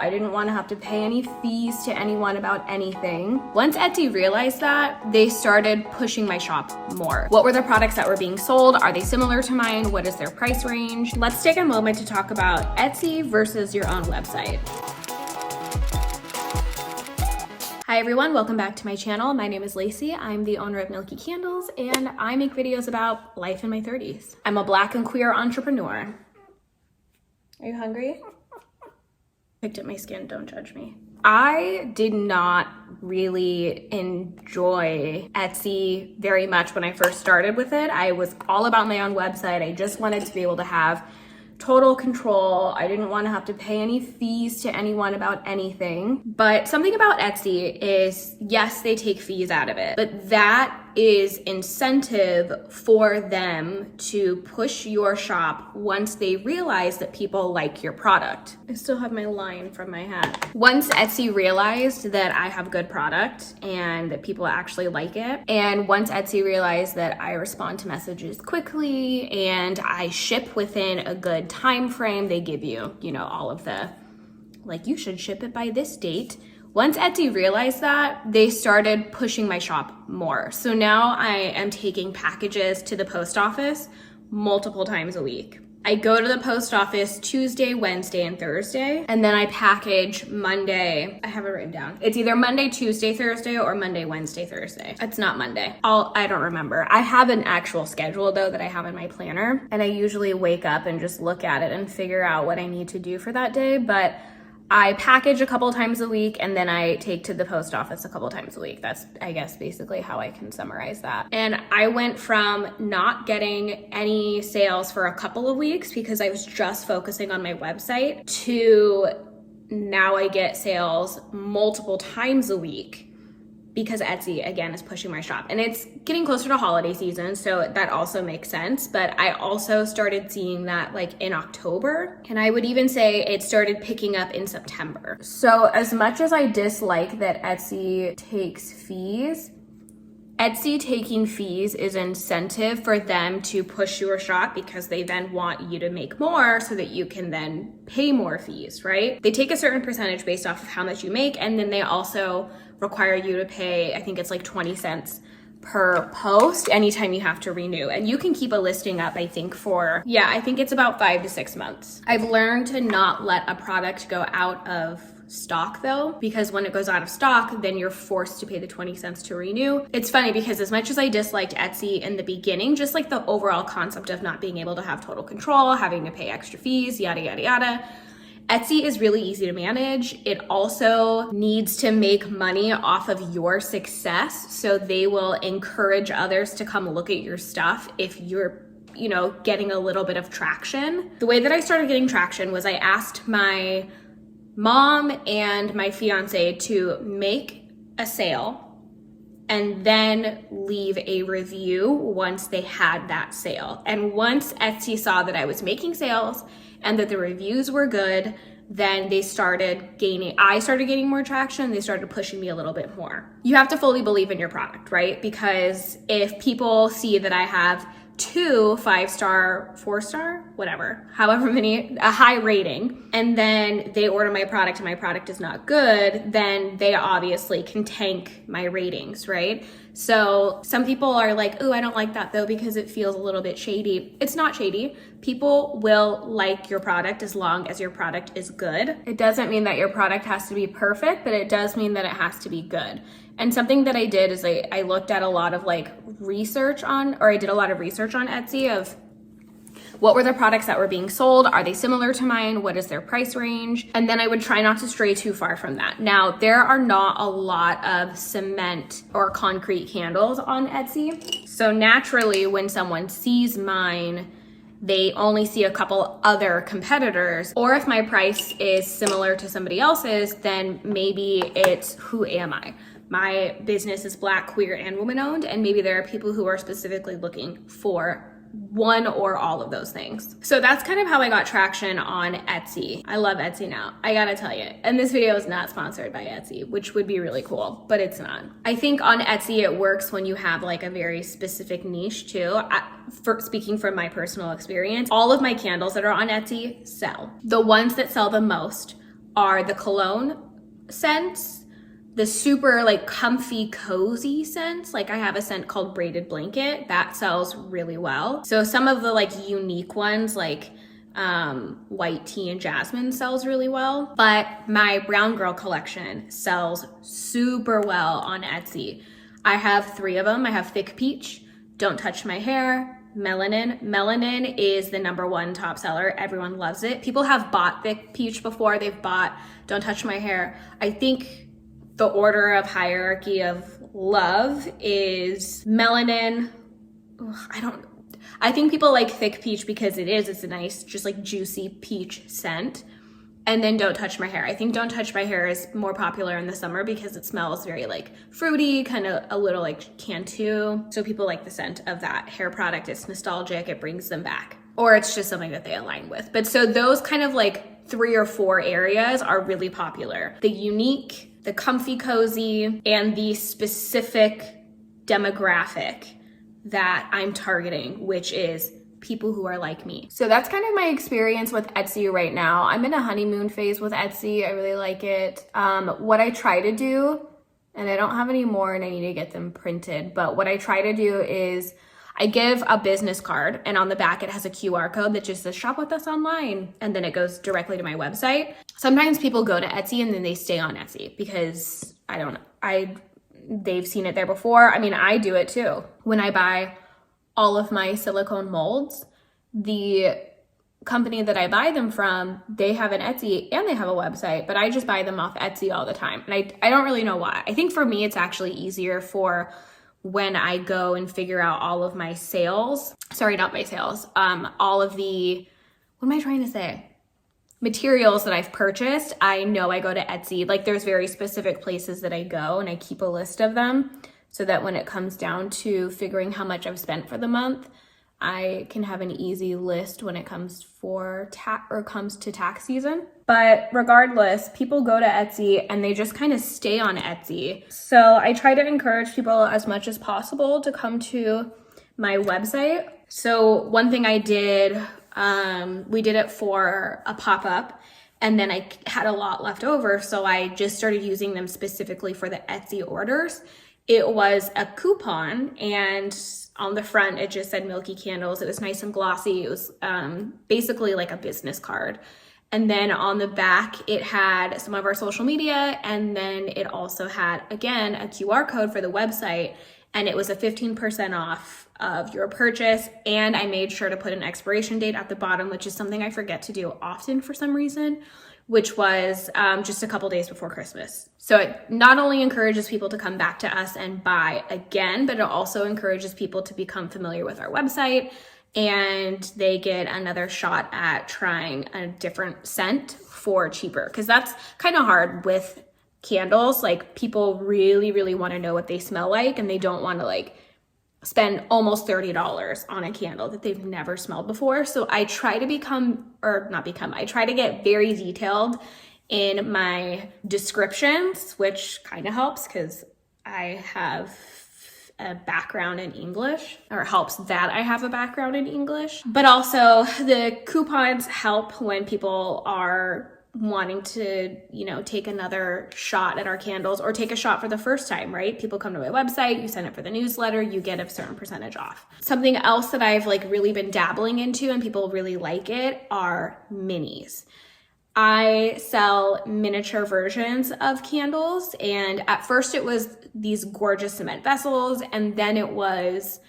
I didn't want to have to pay any fees to anyone about anything. Once Etsy realized that, they started pushing my shop more. What were the products that were being sold? Are they similar to mine? What is their price range? Let's take a moment to talk about Etsy versus your own website. Hi everyone, welcome back to my channel. My name is Lacey. I'm the owner of Milky Candles and I make videos about life in my 30s. I'm a Black and queer entrepreneur. Are you hungry? Picked at my skin, don't judge me. I did not really enjoy Etsy very much when I first started with it. I was all about my own website. I just wanted to be able to have total control. I didn't want to have to pay any fees to anyone about anything. But something about Etsy is, yes, they take fees out of it, but that is incentive for them to push your shop once they realize that people like your product. I still have my line from my hat. Once Etsy realized that I have good product and that people actually like it, and once Etsy realized that I respond to messages quickly and I ship within a good time frame, they give you, all of the, like, you should ship it by this date. Once Etsy realized that, they started pushing my shop more. So now I am taking packages to the post office multiple times a week. I go to the post office Tuesday, Wednesday, and Thursday, and then I package Monday. I have it written down. It's either Monday, Tuesday, Thursday, or Monday, Wednesday, Thursday. It's not Monday. I don't remember. I have an actual schedule though that I have in my planner, and I usually wake up and just look at it and figure out what I need to do for that day, but I package a couple times a week and then I take to the post office a couple times a week. That's, I guess, basically how I can summarize that. And I went from not getting any sales for a couple of weeks because I was just focusing on my website to now I get sales multiple times a week because Etsy, again, is pushing my shop. And it's getting closer to holiday season, so that also makes sense. But I also started seeing that like in October, and I would even say it started picking up in September. So as much as I dislike that Etsy takes fees, Etsy taking fees is incentive for them to push your shop because they then want you to make more so that you can then pay more fees, right? They take a certain percentage based off of how much you make, and then they also require you to pay, I think it's like 20 cents per post anytime you have to renew. And you can keep a listing up, I think I think it's about 5 to 6 months. I've learned to not let a product go out of stock though, because when it goes out of stock, then you're forced to pay the 20 cents to renew. It's funny because as much as I disliked Etsy in the beginning, just like the overall concept of not being able to have total control, having to pay extra fees, yada, yada, yada, Etsy is really easy to manage. It also needs to make money off of your success. So they will encourage others to come look at your stuff if you're getting a little bit of traction. The way that I started getting traction was I asked my mom and my fiance to make a sale and then leave a review once they had that sale. And once Etsy saw that I was making sales and that the reviews were good, then I started gaining more traction. They started pushing me a little bit more. You have to fully believe in your product, right? Because if people see that I have 2 5-star, 4-star, whatever, however many, a high rating, and then they order my product and my product is not good, then they obviously can tank my ratings, right? So some people are like, oh, I don't like that though because it feels a little bit shady. It's not shady. People will like your product as long as your product is good. It doesn't mean that your product has to be perfect, but it does mean that it has to be good. And something that I did is I looked at a lot of research on Etsy of what were the products that were being sold? Are they similar to mine? What is their price range? And then I would try not to stray too far from that. Now, there are not a lot of cement or concrete candles on Etsy. So naturally, when someone sees mine, they only see a couple other competitors. Or if my price is similar to somebody else's, then maybe it's who am I? My business is Black, queer, and woman owned, and maybe there are people who are specifically looking for one or all of those things. So that's kind of how I got traction on Etsy. I love Etsy now, I gotta tell you. And this video is not sponsored by Etsy, which would be really cool, but it's not. I think on Etsy it works when you have like a very specific niche too. Speaking from my personal experience, all of my candles that are on Etsy sell. The ones that sell the most are the cologne scents, the super like comfy, cozy scents. Like I have a scent called Braided Blanket that sells really well. So some of the like unique ones like White Tea and Jasmine sells really well, but my Brown Girl collection sells super well on Etsy. I have 3 of them. I have Thick Peach, Don't Touch My Hair, Melanin. Melanin is the #1 top seller. Everyone loves it. People have bought Thick Peach before. They've bought Don't Touch My Hair. I think the order of hierarchy of love is Melanin. I think people like Thick Peach because it's a nice, just like juicy peach scent. And then Don't Touch My Hair. I think Don't Touch My Hair is more popular in the summer because it smells very like fruity, kind of a little like Cantu. So people like the scent of that hair product. It's nostalgic, it brings them back. Or it's just something that they align with. But so those kind of like 3 or 4 areas are really popular. The unique, the comfy cozy, and the specific demographic that I'm targeting, which is people who are like me. So that's kind of my experience with Etsy right now. I'm in a honeymoon phase with Etsy. I really like it. What I try to do, and I don't have any more and I need to get them printed, but what I try to do is I give a business card and on the back it has a QR code that just says shop with us online, and then it goes directly to my website. Sometimes people go to Etsy and then they stay on Etsy because they've seen it there before. I mean, I do it too. When I buy all of my silicone molds, the company that I buy them from, they have an Etsy and they have a website, but I just buy them off Etsy all the time. And I don't really know why. I think for me, it's actually easier for when I go and figure out all of my sales, sorry, not my sales, all of the, what am I trying to say? Materials that I've purchased, I know I go to Etsy. Like there's very specific places that I go and I keep a list of them so that when it comes down to figuring how much I've spent for the month, I can have an easy list when it comes to tax season. But regardless, people go to Etsy and they just kind of stay on Etsy. So I try to encourage people as much as possible to come to my website. So one thing I did, we did it for a pop-up and then I had a lot left over. So I just started using them specifically for the Etsy orders. It was a coupon and on the front, it just said Milky Candles. It was nice and glossy. It was basically like a business card. And then on the back, it had some of our social media. And then it also had, again, a QR code for the website. And it was a 15% off of your purchase. And I made sure to put an expiration date at the bottom, which is something I forget to do often for some reason, which was just a couple days before Christmas. So it not only encourages people to come back to us and buy again, but it also encourages people to become familiar with our website and they get another shot at trying a different scent for cheaper. Because that's kind of hard with candles. Like people really, really want to know what they smell like and they don't want to like spend almost $30 on a candle that they've never smelled before. So I try to I try to get very detailed in my descriptions, which kind of helps because I have a background in English, or helps that I have a background in English. But also the coupons help when people are wanting to, take another shot at our candles or take a shot for the first time, right? People come to my website, you sign up for the newsletter, you get a certain percentage off. Something else that I've really been dabbling into and people really like it are minis. I sell miniature versions of candles, and at first it was these gorgeous cement vessels, and then it was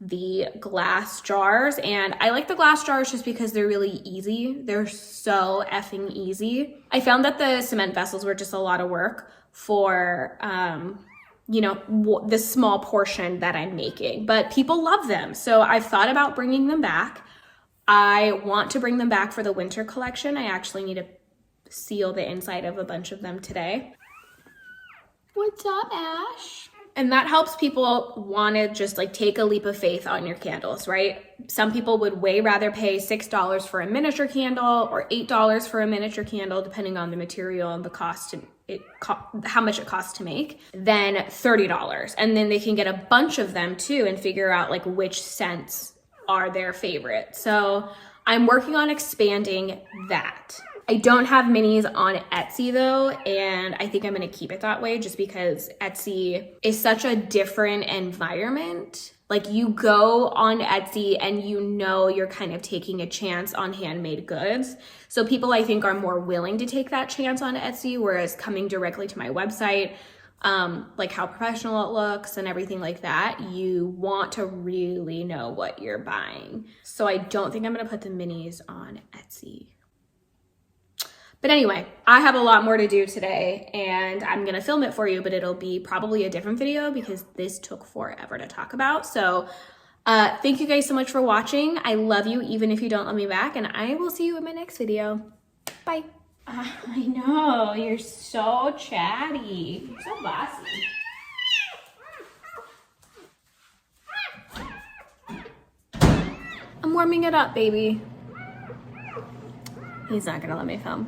the glass jars. And I like the glass jars just because they're really easy. They're so effing easy. I found that the cement vessels were just a lot of work for, the small portion that I'm making, but people love them. So I've thought about bringing them back. I want to bring them back for the winter collection. I actually need to seal the inside of a bunch of them today. What's up, Ash? And that helps people want to just take a leap of faith on your candles, right? Some people would way rather pay $6 for a miniature candle or $8 for a miniature candle, depending on the material and the cost, how much it costs to make, than $30. And then they can get a bunch of them too and figure out which scents are their favorite. So I'm working on expanding that. I don't have minis on Etsy though, and I think I'm gonna keep it that way just because Etsy is such a different environment. Like you go on Etsy and you know you're kind of taking a chance on handmade goods. So people I think are more willing to take that chance on Etsy, whereas coming directly to my website, like how professional it looks and everything like that, you want to really know what you're buying. So I don't think I'm gonna put the minis on Etsy. But anyway, I have a lot more to do today and I'm gonna film it for you, but it'll be probably a different video because this took forever to talk about. So thank you guys so much for watching. I love you even if you don't love me back, and I will see you in my next video. Bye. I know, you're so chatty. You're so bossy. I'm warming it up, baby. He's not gonna let me film.